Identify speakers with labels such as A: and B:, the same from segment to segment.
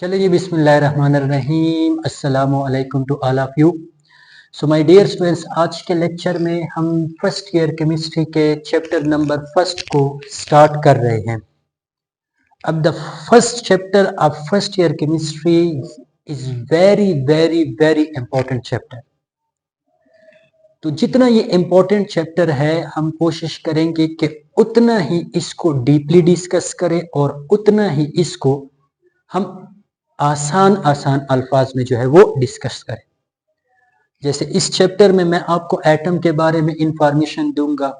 A: चलिए बिस्मिल्लाहिर्रहमानिर्रहीम अस्सलामु अलैकुम to all of you. So my dear students, आज के लेक्चर में हम फर्स्ट ईयर केमिस्ट्री के चैप्टर नंबर फर्स्ट को स्टार्ट कर रहे हैं। अब the first chapter of first year chemistry is very very very important chapter. तो जितना ये इंपॉर्टेंट चैप्टर है हम कोशिश करेंगे कि उतना ही इसको डीपली डिस्कस करें और उतना ही इसको हम आसान अल्फाज में जो है वो डिस्कस करें। जैसे इस चैप्टर में मैं आपको एटम के बारे में इंफॉर्मेशन दूंगा,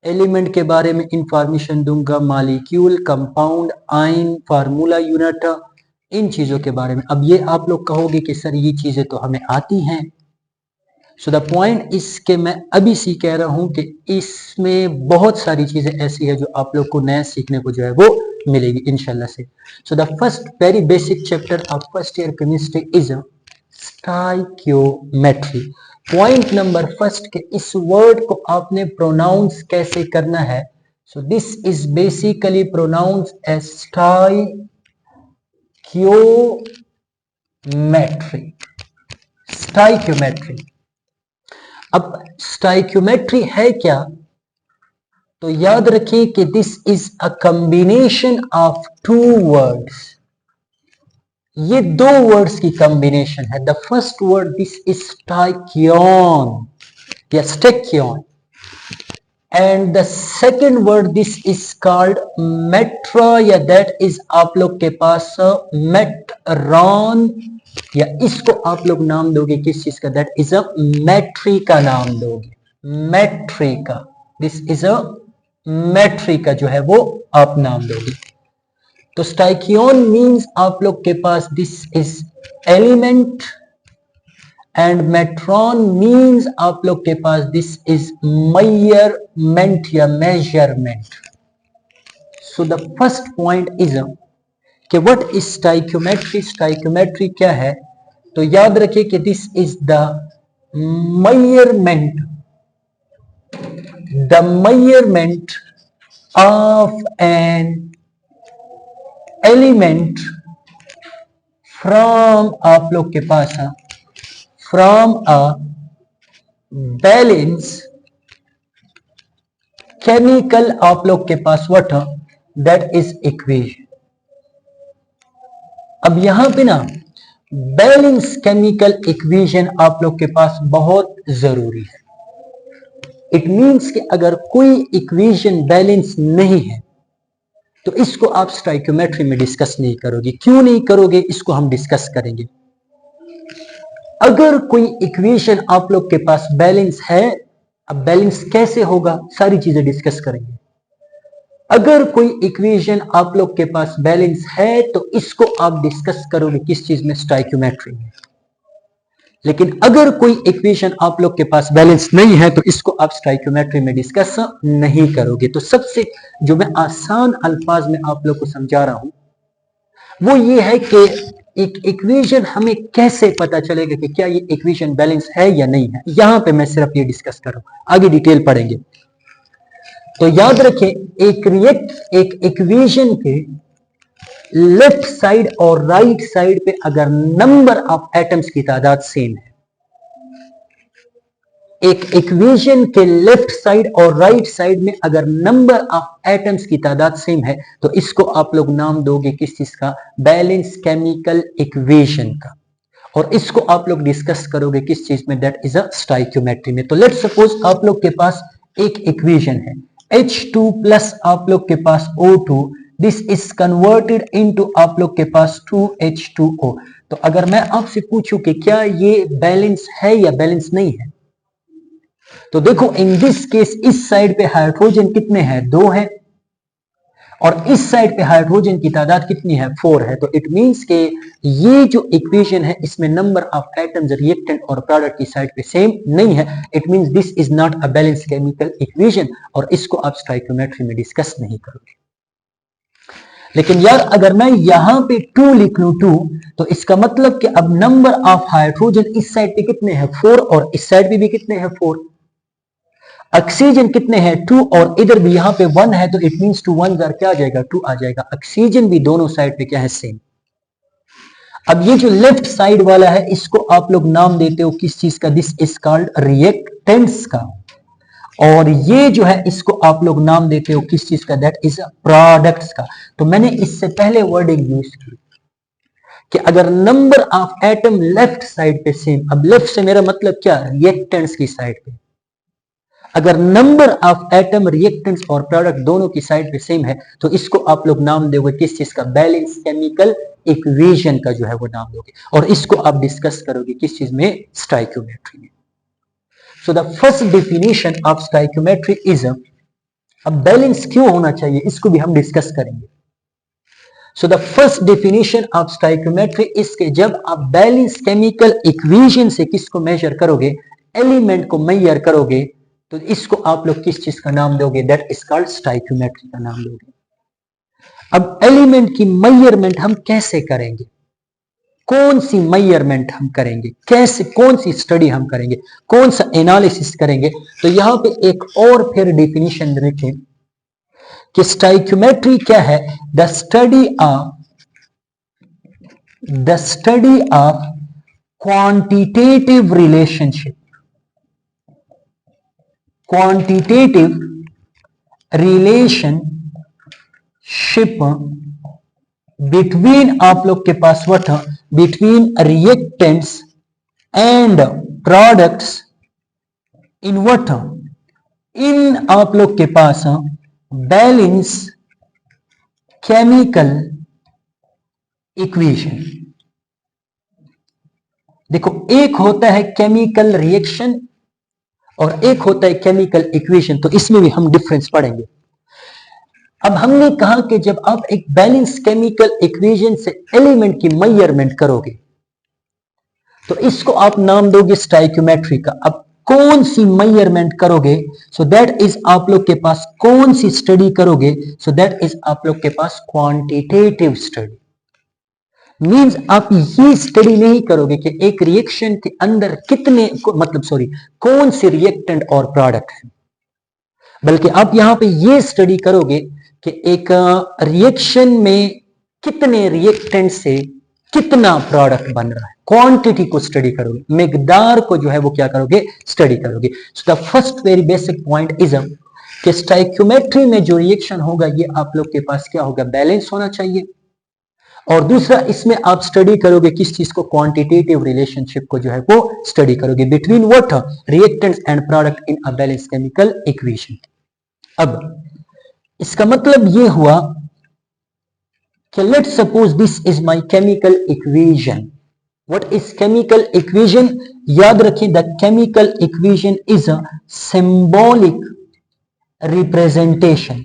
A: एलिमेंट के बारे में इंफॉर्मेशन दूंगा, molecule, compound, ion, formula unit, इन चीजों के बारे में। अब ये आप लोग कहोगे कि सर ये चीजें तो हमें आती हैं। सो द पॉइंट इसके मैं अभी सी कह रहा हूं कि इसमें बहुत सारी चीजें ऐसी है जो आप लोग को नया सीखने को जो है वो मिलेगी इंशाल्लाह से। So the first very basic chapter of first year chemistry is stoichiometry. Point number first के इस वर्ड को आपने प्रोनाउंस कैसे करना है। So this is basically pronounce as stoichiometry. Stoichiometry. अब स्टाइक्योमेट्री है क्या, तो याद रखिए कि this is a combination of two words. ये दो वर्ड्स की कॉम्बिनेशन है। The first word this is stoicheion या stoicheion, and the second word this is called मेट्रा, या दैट इज आप लोग के पास मेट्रॉन, या इसको आप लोग नाम दोगे किस चीज का, दैट इज अ मैट्री का नाम दोगे। मैट्री का, दिस इज अ मैट्री का जो है वो आप नाम दोगे। तो स्टाइक्योन मींस आप लोग के पास this is element, and metron means आप लोग के पास दिस इज मेजरमेंट या measurement. So the first point is कि व्हाट इज स्टाइक्योमेट्री। स्टाइक्योमेट्री क्या है, तो याद रखिए कि this is the measurement of an element from आप लोग के पास from a balance chemical आप लोग के पास what that is equation। अब यहां पे ना बैलेंस केमिकल इक्वेशन आप लोग के पास बहुत जरूरी है। इट मींस कि अगर कोई इक्वेशन बैलेंस नहीं है तो इसको आप स्टाइक्योमेट्री में डिस्कस नहीं करोगे। क्यों नहीं करोगे, इसको हम डिस्कस करेंगे। अगर कोई इक्वेशन आप लोग के पास बैलेंस है, अब बैलेंस कैसे होगा सारी चीजें डिस्कस करेंगे। अगर कोई इक्वेशन आप लोग के पास बैलेंस है तो इसको आप डिस्कस करोगे किस चीज में, स्टाइक्योमेट्री में। लेकिन अगर कोई इक्वेशन आप लोग के पास बैलेंस नहीं है तो इसको आप स्टाइक्योमेट्री में डिस्कस नहीं करोगे। तो सबसे जो मैं आसान अल्फाज में आप लोग को समझा रहा हूं वो ये है कि एक इक्वेशन हमें कैसे पता चलेगा कि क्या ये इक्वेशन बैलेंस है या नहीं है। यहां पे मैं सिर्फ ये डिस्कस कर रहा हूं, आगे डिटेल पढ़ेंगे। तो याद रखें, एक इक्वेशन के लेफ्ट साइड और राइट साइड पे अगर नंबर ऑफ एटम्स की तादाद सेम है, एक इक्वेशन के लेफ्ट साइड और राइट साइड में अगर नंबर ऑफ एटम्स की तादाद सेम है तो इसको आप लोग नाम दोगे किस चीज का, बैलेंस केमिकल इक्वेशन का। और इसको आप लोग डिस्कस करोगे किस चीज में, दैट इज अ स्टाइक्योमेट्री में। तो लेट्स सपोज आप लोग के पास एक इक्वेशन है H2 प्लस आप लोग के पास O2, this is converted into आप लोग के पास 2H2O। तो अगर मैं आपसे पूछूं कि क्या ये बैलेंस है या बैलेंस नहीं है, तो देखो इन दिस केस इस साइड पे हाइड्रोजन कितने हैं, 2 है, और इस साइड पे हाइड्रोजन की तादाद कितनी है, 4 है। तो इट मींस के ये जो इक्वेशन है इसमें नंबर ऑफ एटम्स रिएक्टेंट और प्रोडक्ट की साइड पे सेम नहीं है। It means this is not a balance chemical equation, और इसको आप स्टाइक्योमेट्री में डिस्कस नहीं करोगे। लेकिन यार अगर मैं यहां पे 2 लिख लूं 2, तो इसका मतलब कि अब नंबर ऑफ हाइड्रोजन इस साइड पे कितने हैं, 4, और इस साइड पे भी कितने हैं, 4। ऑक्सीजन कितने हैं, 2, और इधर भी यहां पे 1 है, तो इट मींस 2 1 क्या आ जाएगा, 2 आ जाएगा। ऑक्सीजन भी दोनों साइड पे क्या है, सेम। अब ये जो लेफ्ट साइड वाला है इसको आप लोग नाम देते हो किस चीज का, दिस इज कॉल्ड रिएक्टेंट्स का, और ये जो है इसको आप लोग नाम देते हो किस चीज का, दैट इज प्रोडक्ट्स का। तो मैंने इससे पहले वर्डिंग यूज की कि अगर number of atom left side पे सेम, अब लेफ्ट से मेरा मतलब क्या, रिएक्टेंट्स की साइड पे, अगर नंबर ऑफ एटम रिएक्टेंट्स और प्रोडक्ट दोनों की साइड पे सेम है तो इसको आप लोग नाम दोगे किस चीज का, बैलेंस केमिकल इक्वेशन का जो है वो नाम दोगे, और इसको आप डिस्कस करोगे किस चीज में, स्टोइकियोमेट्री में। सो the first definition of stoichiometry is, अब बैलेंस क्यों होना चाहिए इसको भी हम डिस्कस करेंगे। सो the first definition of stoichiometry is के जब आप बैलेंस केमिकल इक्वेशन से किसको मेजर करोगे, एलिमेंट को मेजर करोगे, तो इसको आप लोग किस चीज का नाम दोगे, दैट इज कॉल्ड स्टोइकियोमेट्री का नाम दोगे। अब एलिमेंट की मेजरमेंट हम कैसे करेंगे, कौन सी मेजरमेंट हम करेंगे, कैसे, कौन सी स्टडी हम करेंगे, कौन सा एनालिसिस करेंगे, तो यहां पे एक और फिर डेफिनेशन लिखें कि स्टोइकियोमेट्री क्या है, the study of quantitative relationship, quantitative relationship between, आप लोग के पास what, between reactants and products in what, in आप लोग के पास बैलेंस केमिकल इक्वेशन। देखो एक होता है केमिकल रिएक्शन और एक होता है केमिकल इक्वेशन, तो इसमें भी हम डिफरेंस पढ़ेंगे। अब हमने कहा कि जब आप एक बैलेंस केमिकल इक्वेशन से एलिमेंट की मेजरमेंट करोगे तो इसको आप नाम दोगे स्टोइकियोमेट्री का। अब कौन सी मेजरमेंट करोगे, सो दैट इज आप लोग के पास, कौन सी स्टडी करोगे, सो दैट इज आप लोग के पास क्वांटिटेटिव स्टडी। मींस आप ये स्टडी नहीं करोगे कि एक रिएक्शन के अंदर कितने, मतलब सॉरी, कौन से रिएक्टेंट और प्रोडक्ट है, बल्कि आप यहां पे ये स्टडी करोगे कि एक रिएक्शन में कितने रिएक्टेंट से कितना प्रोडक्ट बन रहा है, क्वांटिटी को स्टडी करोगे, मिकदार को जो है वो क्या करोगे, स्टडी करोगे। सो the first very basic point is कि स्टोइकियोमेट्री में जो रिएक्शन होगा ये आप लोग के पास क्या होगा, बैलेंस होना चाहिए, और दूसरा इसमें आप स्टडी करोगे किस चीज को, क्वांटिटेटिव रिलेशनशिप को जो है वो स्टडी करोगे between what, reactants and product in a balance chemical equation. अब इसका मतलब ये हुआ कि let's suppose this is my chemical equation. What is chemical equation, याद रखिए the chemical equation is a symbolic representation,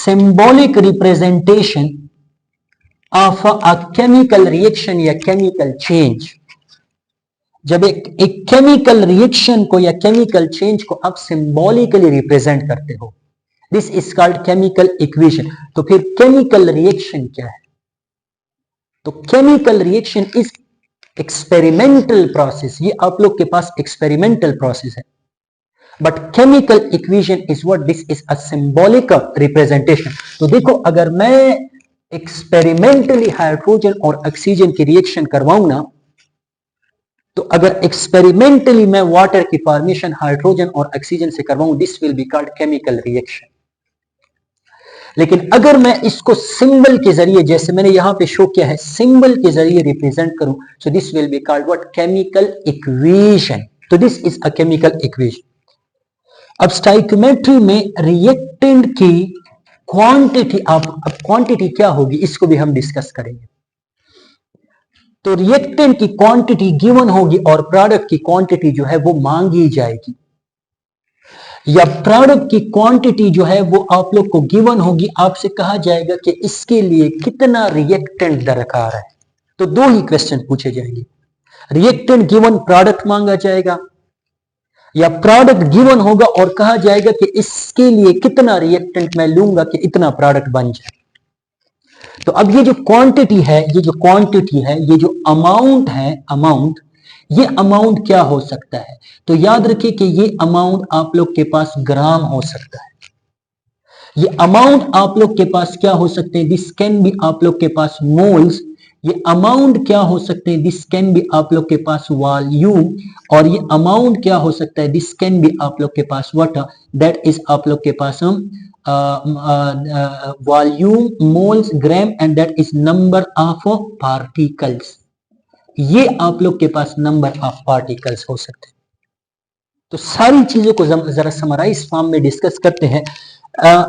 A: symbolic representation of a chemical reaction या chemical change। जब एक केमिकल रिएक्शन को या केमिकल चेंज को आप सिंबॉलिकली रिप्रेजेंट करते हो, this is called chemical equation. तो फिर केमिकल रिएक्शन क्या है, तो chemical reaction is experimental process, ये आप लोग के पास एक्सपेरिमेंटल प्रोसेस है, but chemical equation is what, this is a symbolic representation. तो देखो अगर मैं एक्सपेरिमेंटली हाइड्रोजन और ऑक्सीजन की रिएक्शन करवाऊं ना, तो अगर एक्सपेरिमेंटली मैं वाटर की फॉर्मेशन हाइड्रोजन और ऑक्सीजन से करवाऊं, this will be called chemical reaction. लेकिन अगर मैं इसको सिंबल के जरिए, जैसे मैंने यहां पे शो किया है, सिंबल के जरिए रिप्रेजेंट करूं, so this will be called what, chemical equation. तो this is a chemical equation. अब स्टोइकियोमेट्री में रिएक्टेंट की क्वांटिटी, अब क्वांटिटी क्या होगी इसको भी हम डिस्कस करेंगे। तो रिएक्टेंट की क्वांटिटी गिवन होगी और प्रोडक्ट की क्वांटिटी जो है वो मांगी जाएगी, या प्रोडक्ट की क्वांटिटी जो है वो आप लोग को गिवन होगी, आपसे कहा जाएगा कि इसके लिए कितना रिएक्टेंट दरकार है। तो दो ही क्वेश्चन पूछे जाएंगे, रिएक्टेंट गिवन, प्रोडक्ट मांगा जाएगा, या प्रोडक्ट गिवन होगा और कहा जाएगा कि इसके लिए कितना रिएक्टेंट मैं लूंगा कि इतना प्रोडक्ट बन जाए। तो अब ये जो क्वांटिटी है, ये जो क्वांटिटी है, ये जो अमाउंट है, अमाउंट, ये अमाउंट क्या हो सकता है, तो याद रखिए कि ये अमाउंट आप लोग के पास ग्राम हो सकता है, ये अमाउंट आप लोग के पास क्या हो सकते हैं, दिस कैन बी आप लोग के पास मोल्स, ये अमाउंट क्या हो सकते हैं, दिस कैन बी आप लोग के पास वॉल्यूम, और ये अमाउंट क्या हो सकता है, दिस कैन बी आप लोग के पास व्हाट, दैट इज आप लोग के पास volume, moles, gram, and that is number of particles. ये आप लोग के पास नंबर ऑफ पार्टिकल्स हो सकते हैं। तो सारी चीजों को जरा समराइज फॉर्म में डिस्कस करते हैं।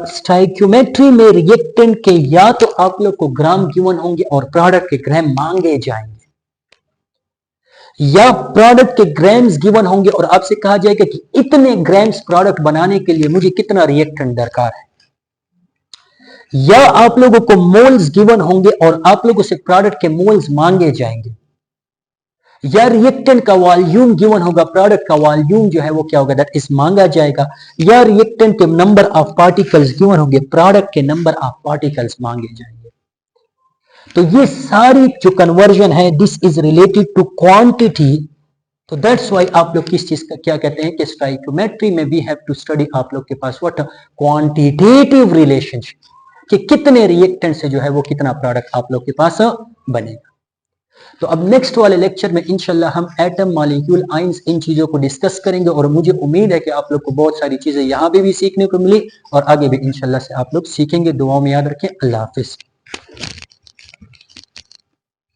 A: स्टाइक्योमेट्री में रिएक्टेंट के या तो आप लोग को ग्राम गिवन होंगे और प्रोडक्ट के ग्राम मांगे जाएंगे, या प्रोडक्ट के ग्राम्स गिवन होंगे और आपसे कहा जाएगा कि इतने ग्राम्स प्रोडक्ट बनाने के लिए मुझे कितना रिएक्टेंट दरकार है, या आप लोगों को मोल्स गिवन होंगे और आप लोगों से प्रोडक्ट के मोल्स मांगे जाएंगे, या रिएक्टेंट का वॉल्यूम गिवन होगा, प्रोडक्ट का वॉल्यूम जो है वो क्या होगा, दैट इज मांगा जाएगा, या रिएक्टेंट के नंबर ऑफ पार्टिकल्स गिवन होंगे, प्रोडक्ट के नंबर ऑफ पार्टिकल्स मांगे जाएंगे। तो ये सारी जो कन्वर्जन है this is related to quantity. तो दैट्स वाई आप लोग किस चीज का क्या कहते हैं कि स्टाइक्योमेट्री में वी हैव टू स्टडी आप लोग के पास व्हाट, क्वांटिटेटिव रिलेशनशिप, कि कितने रिएक्टेंट से जो है वो कितना प्रोडक्ट आप लोग के पास बनेगा। तो अब नेक्स्ट वाले लेक्चर में इंशाल्लाह हम एटम, मॉलिक्यूल, आयंस, इन चीजों को डिस्कस करेंगे, और मुझे उम्मीद है कि आप लोग को बहुत सारी चीजें यहाँ पे भी सीखने को मिली और आगे भी इंशाल्लाह से आप लोग सीखेंगे। दुआओं में याद रखें। अल्लाह हाफिज।